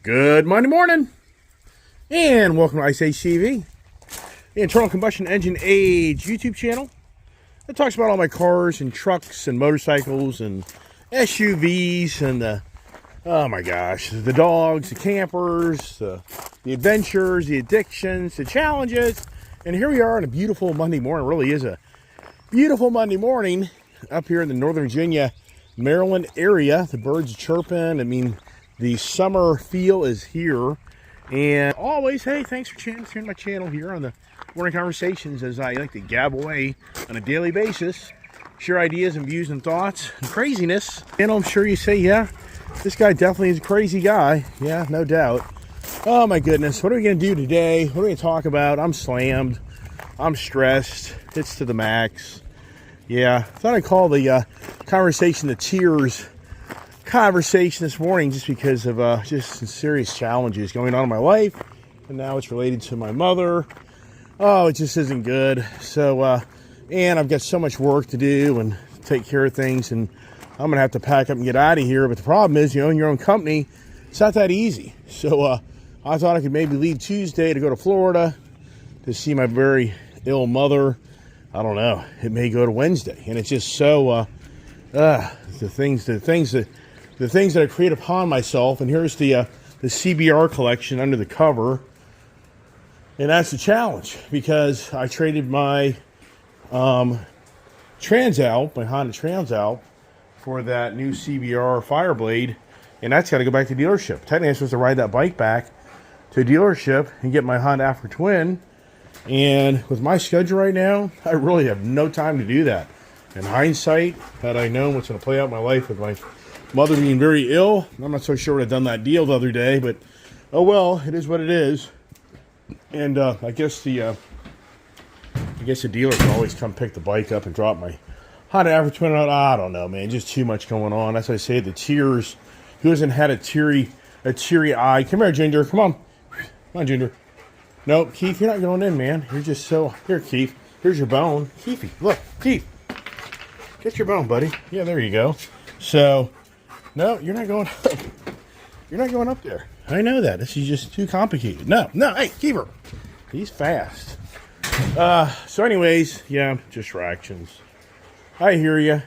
Good Monday morning, and welcome to Ice Age TV, the Internal Combustion Engine Age YouTube channel that talks about all my cars and trucks and motorcycles and SUVs and oh my gosh, the dogs, the campers, the adventures, the addictions, the challenges. And here we are on a beautiful Monday morning. It really is a beautiful Monday morning up here in the Northern Virginia, Maryland area. The birds are chirping. I mean, the summer feel is here. And always, hey, thanks for sharing my channel here on the Morning Conversations, as I like to gab away on a daily basis, share ideas and views and thoughts and craziness. And I'm sure you say, yeah, this guy definitely is a crazy guy. Yeah, no doubt. Oh my goodness, what are we going to do today? What are we going to talk about? I'm slammed. I'm stressed. It's to the max. Yeah, I thought I'd call the conversation the tears conversation this morning, just because of just some serious challenges going on in my life, and now it's related to my mother. Oh, it just isn't good. So and I've got so much work to do and take care of things, and I'm gonna have to pack up and get out of here. But the problem is, you own your own company, it's not that easy. So I thought I could maybe leave Tuesday to go to Florida to see my very ill mother. I don't know, it may go to Wednesday. And it's just so the things that I create upon myself. And here's the CBR collection under the cover. And that's the challenge, because I traded my Transalp, my Honda Transalp, for that new CBR Fireblade. And that's got to go back to the dealership. Technically, I'm supposed to ride that bike back to a dealership and get my Honda Africa Twin. And with my schedule right now, I really have no time to do that. In hindsight, had I known what's going to play out in my life with my mother being very ill, I'm not so sure I would have done that deal the other day, but oh well, it is what it is. And I guess the dealer can always come pick the bike up and drop my Honda Africa Twin out. I don't know, man, just too much going on. As I say, the tears. Who hasn't had a teary eye? Come here, Ginger. Come on, Ginger. Nope, Keith, you're not going in, man. You're just so... Here, Keith. Here's your bone. Keithy, look. Keith. Get your bone, buddy. Yeah, there you go. So, no, you're not going up. You're not going up there. I know that. This is just too complicated. No, hey, Keeper. He's fast. So anyways, yeah, distractions. I hear you.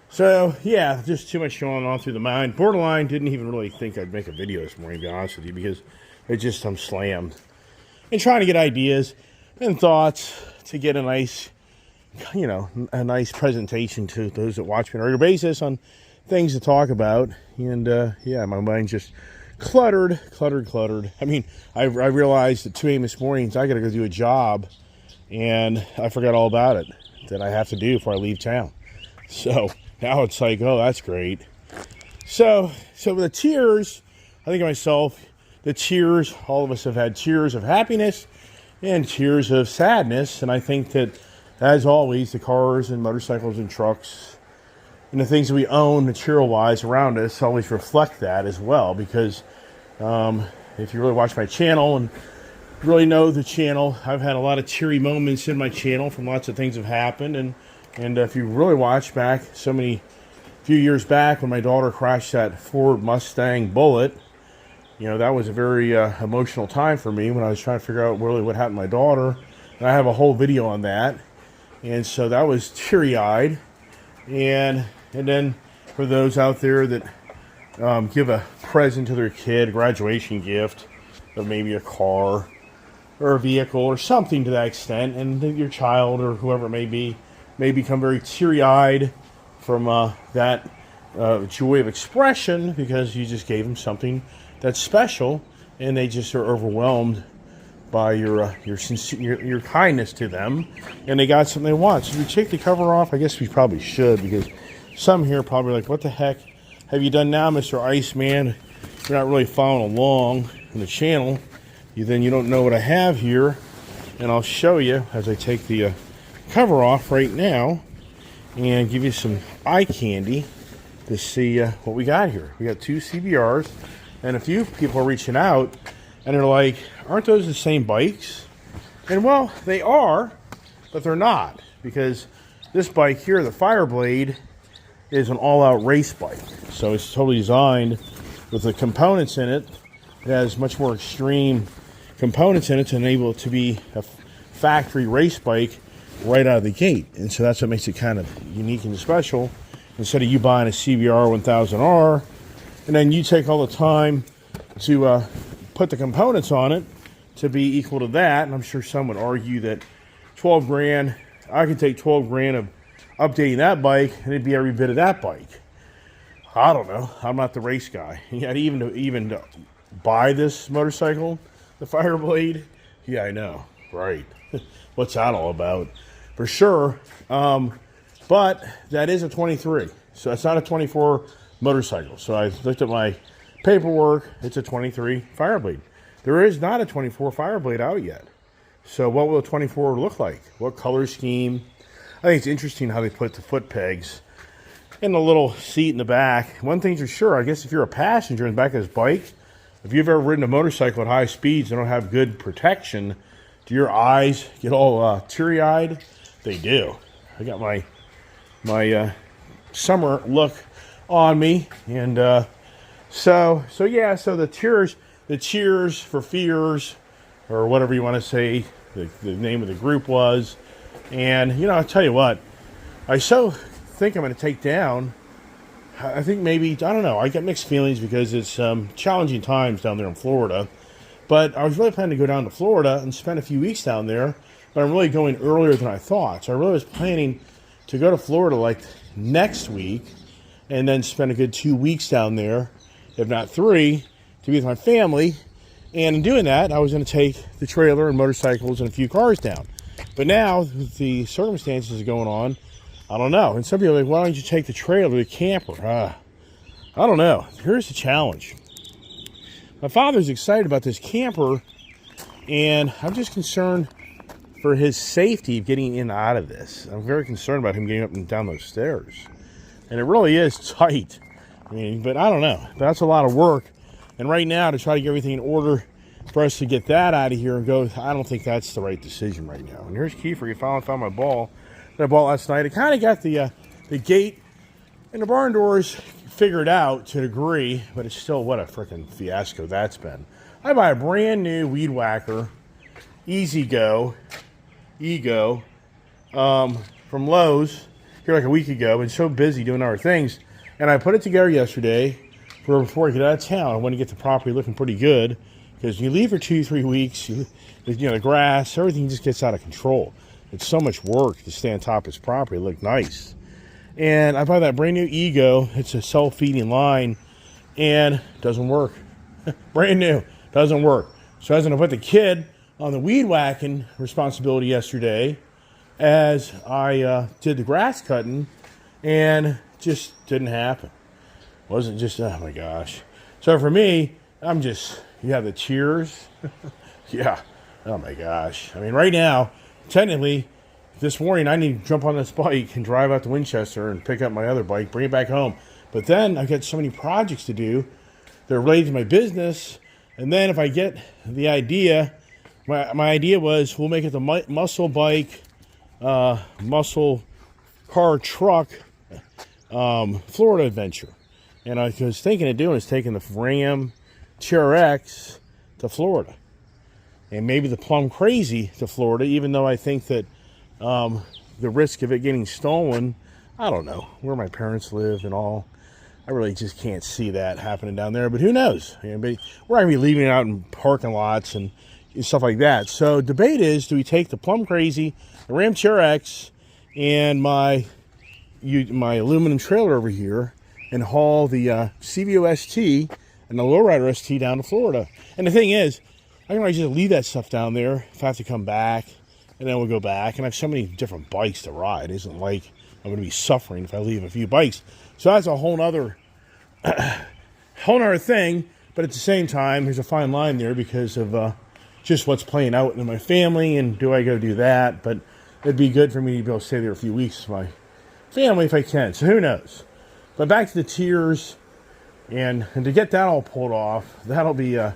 So, yeah, just too much going on through the mind. Borderline, didn't even really think I'd make a video this morning, to be honest with you, because I'm slammed. And trying to get ideas and thoughts to get a nice presentation to those that watch me on a regular basis on things to talk about. And yeah, my mind's just cluttered. I mean, I realized at 2 a.m. this morning, I got to go do a job, and I forgot all about it that I have to do before I leave town. So now it's like, oh, that's great. So with the tears, I think of myself, the tears, all of us have had tears of happiness and tears of sadness. And I think that, as always, the cars and motorcycles and trucks and the things that we own material-wise around us always reflect that as well. Because if you really watch my channel and really know the channel, I've had a lot of teary moments in my channel from lots of things that have happened. And if you really watch back few years back when my daughter crashed that Ford Mustang Bullet, you know, that was a very emotional time for me when I was trying to figure out really what happened to my daughter. And I have a whole video on that. And so that was teary-eyed. And then for those out there that give a present to their kid, a graduation gift of maybe a car or a vehicle or something to that extent, and your child or whoever it may become very teary-eyed from that joy of expression, because you just gave them something that's special, and they just are overwhelmed by your kindness to them, and they got something they want. So if we take the cover off, I guess we probably should, because some here are probably like, what the heck have you done now, Mr. Iceman? You're not really following along in the channel. You don't know what I have here, and I'll show you as I take the cover off right now and give you some eye candy to see what we got here. We got 2 CBRs. And a few people are reaching out, and they're like, aren't those the same bikes? And well, they are, but they're not, because this bike here, the Fireblade, is an all-out race bike. So it's totally designed with the components in it It has much more extreme components in it to enable it to be a factory race bike right out of the gate. And so that's what makes it kind of unique and special. Instead of you buying a CBR 1000R, and then you take all the time to put the components on it to be equal to that. And I'm sure some would argue that 12 grand, I could take 12 grand of updating that bike and it'd be every bit of that bike. I don't know. I'm not the race guy. Yeah, even to buy this motorcycle, the Fireblade. Yeah, I know. Right. What's that all about? For sure. But that is a 23. So that's not a 24 motorcycle. So I looked at my paperwork. It's a 23 Fireblade. There is not a 24 Fireblade out yet. So what will a 24 look like? What color scheme? I think it's interesting how they put the foot pegs in the little seat in the back. One thing's for sure, I guess if you're a passenger in the back of this bike, if you've ever ridden a motorcycle at high speeds and don't have good protection, do your eyes get all teary-eyed? They do. I got my summer look on me, and so the cheers for fears, or whatever you want to say the name of the group was. And I'll tell you what, I think I'm going to take down, I think maybe, I don't know, I get mixed feelings because it's challenging times down there in Florida. But I was really planning to go down to Florida and spend a few weeks down there, but I'm really going earlier than I thought. So I really was planning to go to Florida like next week and then spend a good 2 weeks down there, if not 3, to be with my family. And in doing that, I was going to take the trailer and motorcycles and a few cars down. But now, with the circumstances going on, I don't know. And some people are like, why don't you take the trailer, the camper? I don't know. Here's the challenge. My father's excited about this camper, and I'm just concerned for his safety of getting in and out of this. I'm very concerned about him getting up and down those stairs. And it really is tight. But I don't know. That's a lot of work. And right now, to try to get everything in order for us to get that out of here and go, I don't think that's the right decision right now. And here's Kiefer. You finally found my ball that I bought last night. I kind of got the gate and the barn doors figured out to a degree, but it's still what a freaking fiasco that's been. I buy a brand new weed whacker, Ego, from Lowe's here like a week ago. Been so busy doing other things, and I put it together yesterday before I get out of town. I want to get the property looking pretty good, because you leave for 2-3 weeks, the grass, everything just gets out of control. It's so much work to stay on top of this property, look nice. And I buy that brand new Ego. It's a self-feeding line, and it doesn't work. Brand new, doesn't work. So I was going to put the kid on the weed whacking responsibility yesterday as I did the grass cutting, and just didn't happen. Wasn't just, oh my gosh. So for me, you have the cheers. Yeah, oh my gosh. Right now, technically, this morning I need to jump on this bike and drive out to Winchester and pick up my other bike, bring it back home. But then I've got so many projects to do that are related to my business. And then if I get the idea, my idea was we'll make it the muscle bike, muscle car truck, Florida adventure. And I was thinking of doing is taking the Ram TRX to Florida. And maybe the Plum Crazy to Florida, even though I think that the risk of it getting stolen, I don't know, where my parents live and all, I really just can't see that happening down there. But who knows? But we're going to be leaving it out in parking lots and stuff like that. So debate is, do we take the Plum Crazy, the Ram TRX, and my aluminum trailer over here and haul the CVO ST and the Lowrider ST down to Florida? And the thing is, I can just leave that stuff down there if I have to come back, and then we'll go back. And I have so many different bikes to ride. It isn't like I'm going to be suffering if I leave a few bikes. So that's a whole other thing. But at the same time, there's a fine line there because of just what's playing out in my family, and do I go do that? But it'd be good for me to be able to stay there a few weeks with my family if I can. So who knows? But back to the tiers, and to get that all pulled off, that'll be a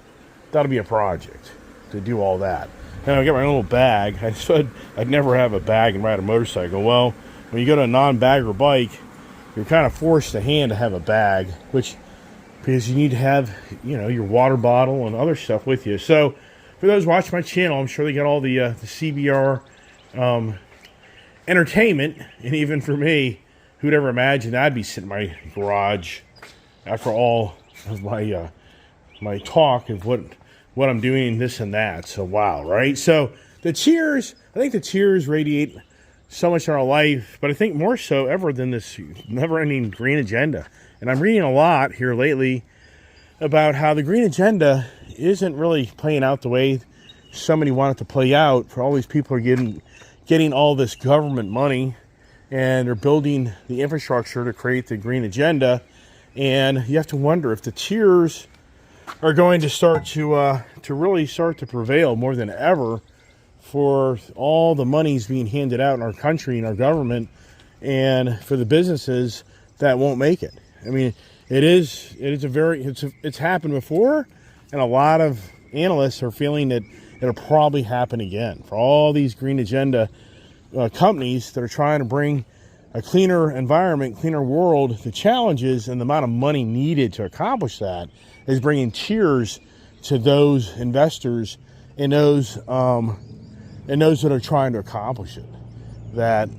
project to do all that. And I'll get my own little bag. I said I'd never have a bag and ride a motorcycle. Well, when you go to a non-bagger bike, you're kind of forced to have a bag, which because you need to have, your water bottle and other stuff with you. So for those watching my channel, I'm sure they got all the CBR entertainment. And even for me, who'd ever imagine I'd be sitting in my garage after all of my my talk of what I'm doing, this and that. So wow, right? So I think the tears radiate so much in our life, but I think more so ever than this never-ending green agenda. And I'm reading a lot here lately about how the green agenda isn't really playing out the way somebody wanted to play out. For all these people are getting all this government money, and they're building the infrastructure to create the green agenda. And you have to wonder if the tears are going to start to really start to prevail more than ever, for all the monies being handed out in our country and our government, and for the businesses that won't make it. I mean, it's happened before, and a lot of analysts are feeling that it'll probably happen again for all these green agenda companies that are trying to bring a cleaner environment, cleaner world. The challenges and the amount of money needed to accomplish that is bringing tears to those investors and those that are trying to accomplish it. That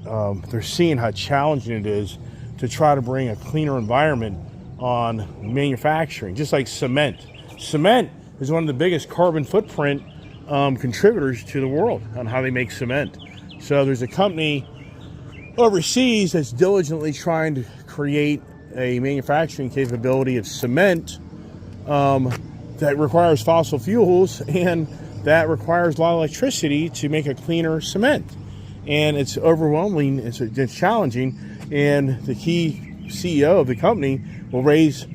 they're seeing how challenging it is to try to bring a cleaner environment on manufacturing, just like cement. Cement is one of the biggest carbon footprint contributors to the world on how they make cement. So there's a company overseas that's diligently trying to create a manufacturing capability of cement that requires fossil fuels, and that requires a lot of electricity to make a cleaner cement. And it's overwhelming, it's challenging, and the key CEO of the company will raise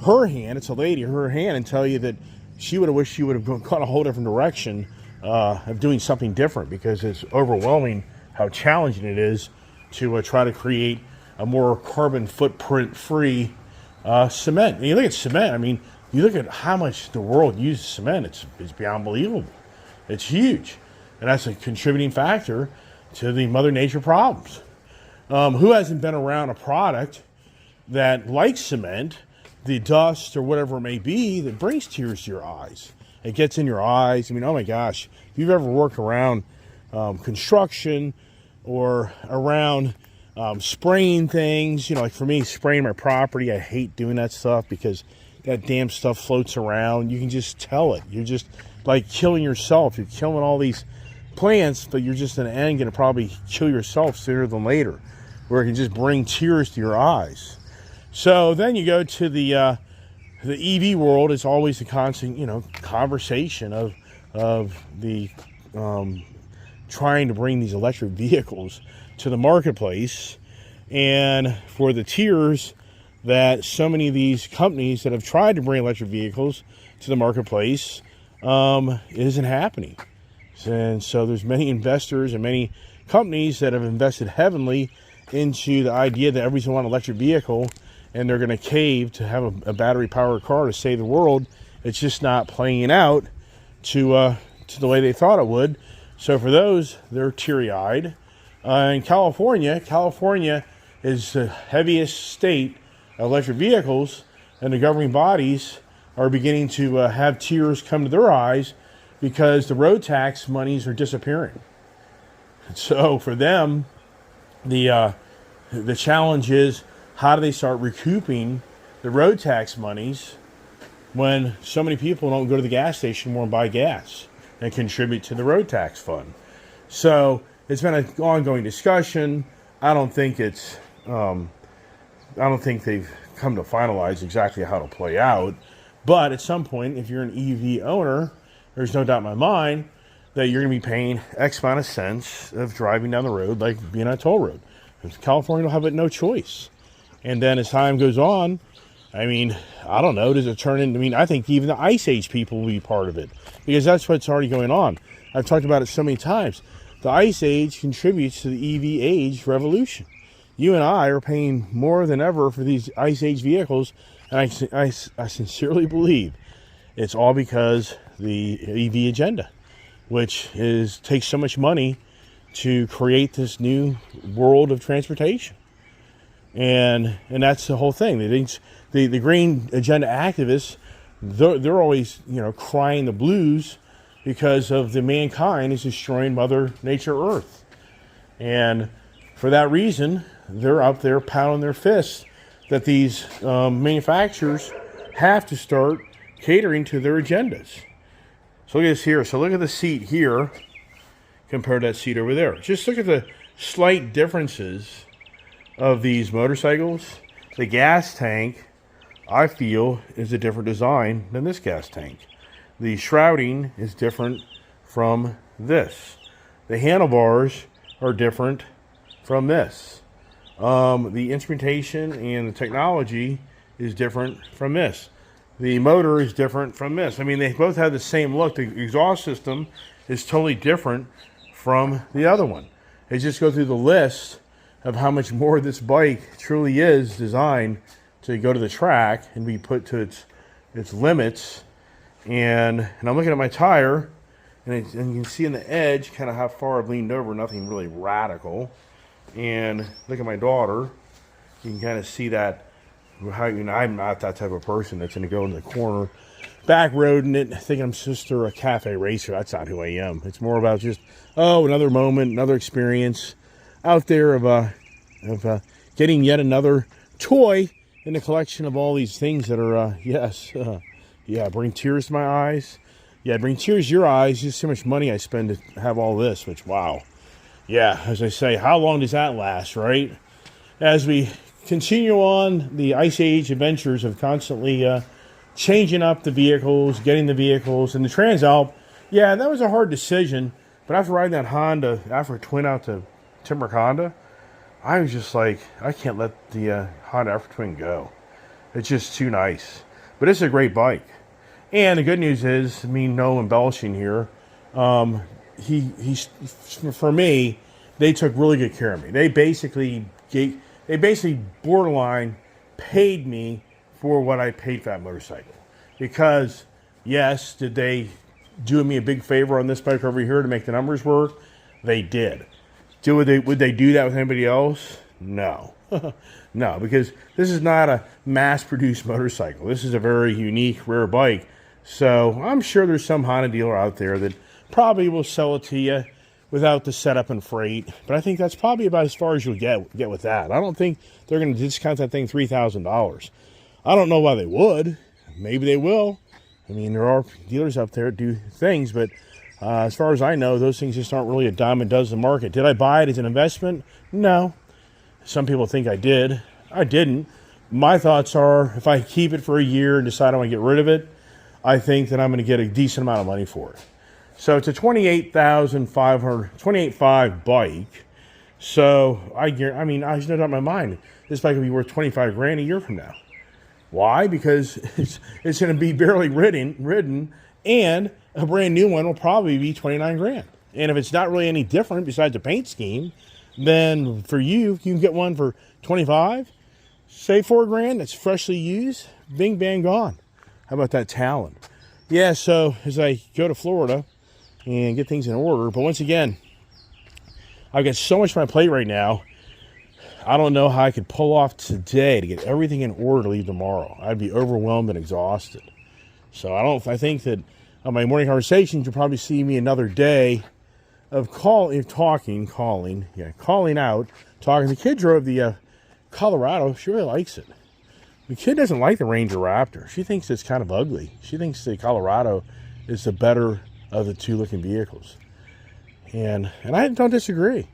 her hand, it's a lady, her hand, and tell you that she would have wished she would have gone a whole different direction of doing something different, because it's overwhelming how challenging it is to try to create a more carbon footprint free cement. And you look at cement, I mean, you look at how much the world uses cement, it's beyond believable. It's huge. And that's a contributing factor to the Mother Nature problems. Who hasn't been around a product that, like cement, the dust or whatever it may be, that brings tears to your eyes? It gets in your eyes. I mean, oh my gosh, if you've ever worked around construction or around spraying things, like for me, spraying my property, I hate doing that stuff because that damn stuff floats around. You can just tell it. You're just like killing yourself. You're killing all these plants, but you're just in the end going to probably kill yourself sooner than later, where it can just bring tears to your eyes. So then you go to the EV world. It's always a constant, conversation of the trying to bring these electric vehicles to the marketplace, and for the tears that so many of these companies that have tried to bring electric vehicles to the marketplace, it isn't happening. And so there's many investors and many companies that have invested heavily into the idea that everybody's going to want an electric vehicle, and they're going to cave to have a battery-powered car to save the world. It's just not playing out to the way they thought it would. So for those, they're teary-eyed. In California is the heaviest state of electric vehicles, and the governing bodies are beginning to have tears come to their eyes because the road tax monies are disappearing. So for them, the challenge is, how do they start recouping the road tax monies when so many people don't go to the gas station anymore and buy gas and contribute to the road tax fund? So it's been an ongoing discussion. I don't think they've come to finalize exactly how to play out. But at some point, if you're an EV owner, there's no doubt in my mind that you're going to be paying X amount of cents of driving down the road, like being on a toll road. California will have no choice. And then as time goes on, I mean, I don't know, does it turn into, I think even the Ice Age people will be part of it, because that's what's already going on. I've talked about it so many times. The Ice Age contributes to the EV age revolution. You and I are paying more than ever for these Ice Age vehicles, and I sincerely believe it's all because the EV agenda, which takes so much money to create this new world of transportation. And that's the whole thing. The green agenda activists, they're always crying the blues because of the mankind is destroying Mother Nature Earth, and for that reason they're out there pounding their fists that these manufacturers have to start catering to their agendas. So look at this here. So look at the seat here compared to that seat over there. Just look at the slight differences of these motorcycles. The gas tank, I feel, is a different design than this gas tank. The shrouding is different from this. The handlebars are different from this. The instrumentation and the technology is different from this. The motor is different from this. I mean, they both have the same look. The exhaust system is totally different from the other one. They just go through the list of how much more this bike truly is designed to go to the track and be put to its limits. And I'm looking at my tire, and you can see in the edge kind of how far I've leaned over, nothing really radical. And look at my daughter, you can kind of see that, how I'm not that type of person that's going to go into the corner, back roading it, thinking I'm just a cafe racer. That's not who I am. It's more about just, another moment, another experience out there of getting yet another toy in the collection of all these things that are, bring tears to my eyes. Yeah, bring tears to your eyes. Just how much money I spend to have all this, which, wow. Yeah, as I say, how long does that last, right? As we continue on the Ice Age adventures of constantly changing up the vehicles, getting the vehicles, and the Transalp, yeah, that was a hard decision. But after riding that Honda, after Twin out to Timber Honda, I was just like, I can't let the Honda Afro Twin go. It's just too nice. But it's a great bike. And the good news is, no embellishing here. He's for me, they took really good care of me. They basically borderline paid me for what I paid for that motorcycle. Because, yes, did they do me a big favor on this bike over here to make the numbers work? They did. Would they do that with anybody else? No. No, because this is not a mass-produced motorcycle. This is a very unique, rare bike. So I'm sure there's some Honda dealer out there that probably will sell it to you without the setup and freight. But I think that's probably about as far as you'll get with that. I don't think they're going to discount that thing $3,000. I don't know why they would. Maybe they will. There are dealers out there that do things, but as far as I know, those things just aren't really a dime a dozen market. Did I buy it as an investment? No. Some people think I did. I didn't. My thoughts are, if I keep it for a year and decide I want to get rid of it, I think that I'm going to get a decent amount of money for it. So it's a $28,500 bike. So I just know out in my mind, this bike will be worth $25,000 a year from now. Why? Because it's going to be barely ridden, and a brand new one will probably be $29,000. And if it's not really any different besides the paint scheme, then for you can get one for $25,000, save $4,000. That's freshly used. Bing bang gone. How about that Talon? Yeah. So as I go to Florida and get things in order, but once again, I've got so much on my plate right now. I don't know how I could pull off today to get everything in order to leave tomorrow. I'd be overwhelmed and exhausted. So I think that on my morning conversations, you'll probably see me another day of calling out, talking. The kid drove the Colorado. She really likes it. The kid doesn't like the Ranger Raptor. She thinks it's kind of ugly. She thinks the Colorado is the better of the two looking vehicles. And I don't disagree.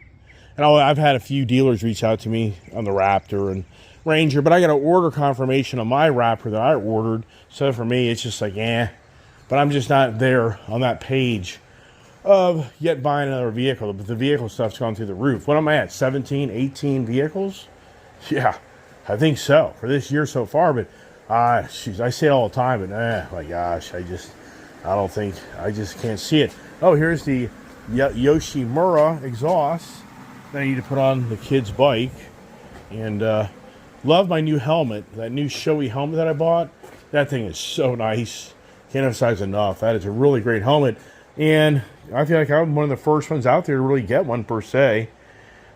And I've had a few dealers reach out to me on the Raptor and Ranger, but I got an order confirmation on my Raptor that I ordered. So for me, it's just like, But I'm just not there on that page of yet buying another vehicle. But the vehicle stuff's gone through the roof. What am I at, 17, 18 vehicles? Yeah, I think so for this year so far. But, I say it all the time, but my gosh, I just can't see it. Oh, here's the Yoshimura exhaust that I need to put on the kid's bike. And love my new helmet, that new Shoei helmet that I bought. That thing is so nice. Can't emphasize enough. That is a really great helmet. And I feel like I'm one of the first ones out there to really get one per se.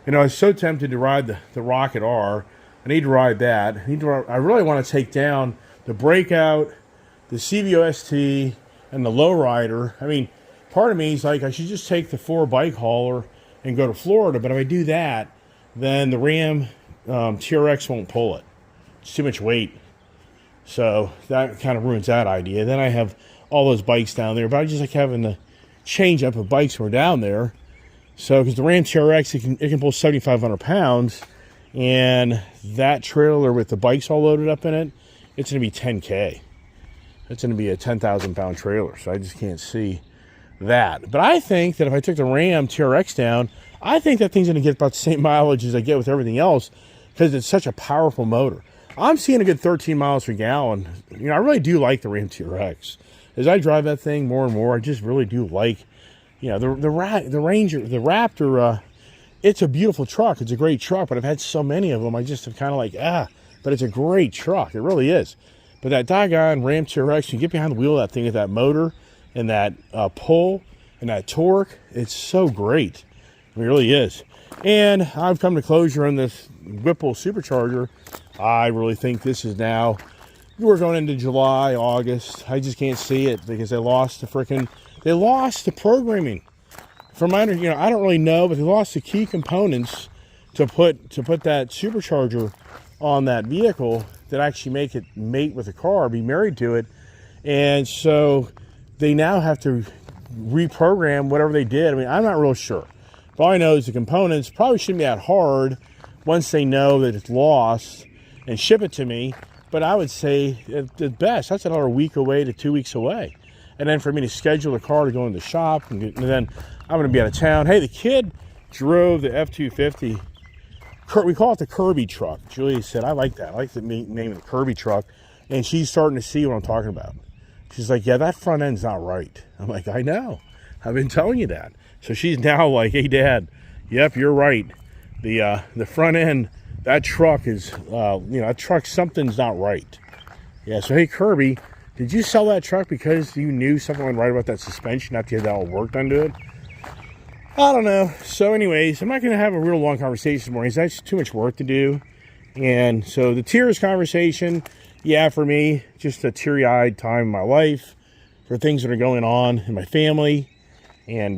I was so tempted to ride the Rocket R. I need to ride that. I really want to take down the Breakout, the CVOST, and the Lowrider. I mean, part of me is like, I should just take the 4 bike hauler and go to Florida. But if I do that, then the Ram TRX won't pull it. It's too much weight. So that kind of ruins that idea. Then I have all those bikes down there. But I just like having the change up of bikes when we're down there. So, because the Ram TRX, it can pull 7,500 pounds. And that trailer with the bikes all loaded up in it, it's going to be 10K. It's going to be a 10,000 pound trailer. So I just can't see that. But I think that if I took the Ram TRX down, I think that thing's going to get about the same mileage as I get with everything else, because it's such a powerful motor. I'm seeing a good 13 miles per gallon. You know, I really do like the Ram TRX. As I drive that thing more and more, I just really do like, you know, the Ranger, the Raptor. It's a beautiful truck. It's a great truck, but I've had so many of them, I just have kind of like, but it's a great truck. It really is. But that doggone Ram TRX, you get behind the wheel of that thing with that motor and that pull and that torque, it's so great. It really is. And I've come to closure on this Whipple supercharger. I really think this is now, we're going into July, August. I just can't see it because they lost the programming. From my, you know, I don't really know, but they lost the key components to put that supercharger on that vehicle that actually make it mate with the car, be married to it. And so they now have to reprogram whatever they did. I mean, I'm not real sure. All I know is the components probably shouldn't be that hard once they know that it's lost and ship it to me. But I would say at best, that's another week away to 2 weeks away. And then for me to schedule a car to go in the shop, and then I'm going to be out of town. Hey, the kid drove the F-250. We call it the Kirby truck. Julia said, I like that. I like the name of the Kirby truck. And she's starting to see what I'm talking about. She's like, yeah, that front end's not right. I'm like, I know. I've been telling you that. So she's now like, hey, Dad, yep, you're right. The front end, that truck is, that truck, something's not right. Yeah, so hey, Kirby, did you sell that truck because you knew something went right about that suspension after you had that all work done to it? I don't know. So anyways, I'm not going to have a real long conversation this morning. That's too much work to do. And so the tears conversation, yeah, for me, just a teary-eyed time in my life for things that are going on in my family. And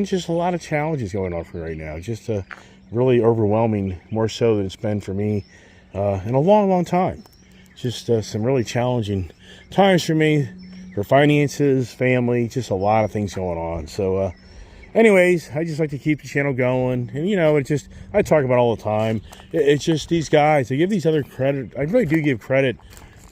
just a lot of challenges going on for me right now. Just really overwhelming, more so than it's been for me in a long, long time. Just some really challenging times for me, for finances, family, just a lot of things going on. So anyways, I just like to keep the channel going. And, you know, I talk about it all the time. It's just these guys, I give these other credit. I really do give credit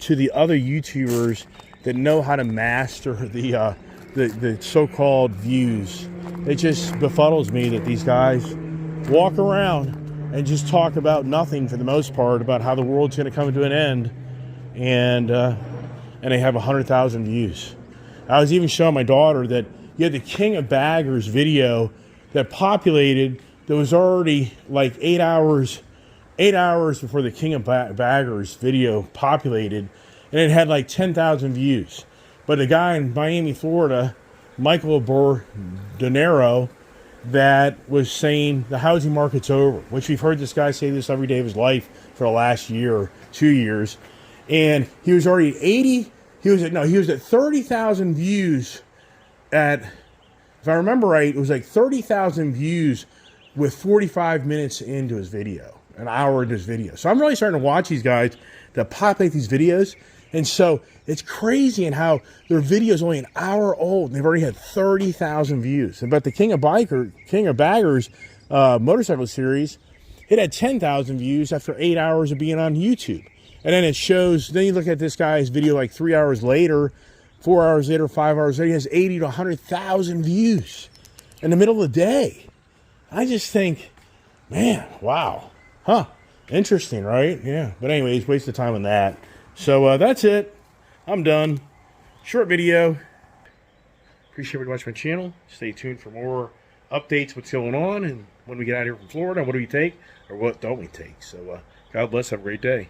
to the other YouTubers that know how to master the so-called views. It just befuddles me that these guys walk around and just talk about nothing for the most part, about how the world's going to come to an end, and they have 100,000 views. I was even showing my daughter that you had the King of Baggers video that populated, that was already like 8 hours before the King of Baggers video populated, and it had like 10,000 views. But a guy in Miami, Florida, Michael Bordonero, that was saying the housing market's over, which we've heard this guy say this every day of his life for the last year or 2 years. And he was already he was at 30,000 views at, if I remember right, it was like 30,000 views with 45 minutes into his video, an hour into his video. So I'm really starting to watch these guys that populate these videos. And so it's crazy in how their video is only an hour old and they've already had 30,000 views. But the King of Baggers motorcycle series, it had 10,000 views after 8 hours of being on YouTube. And then it shows, then you look at this guy's video like 3 hours later, 4 hours later, 5 hours later, he has 80 to 100,000 views in the middle of the day. I just think, man, wow. Huh. Interesting, right? Yeah. But anyways, waste of time on that. So that's it. I'm done. Short video. Appreciate everybody watching my channel. Stay tuned for more updates, what's going on, and when we get out here from Florida, what do we take or what don't we take. So God bless. Have a great day.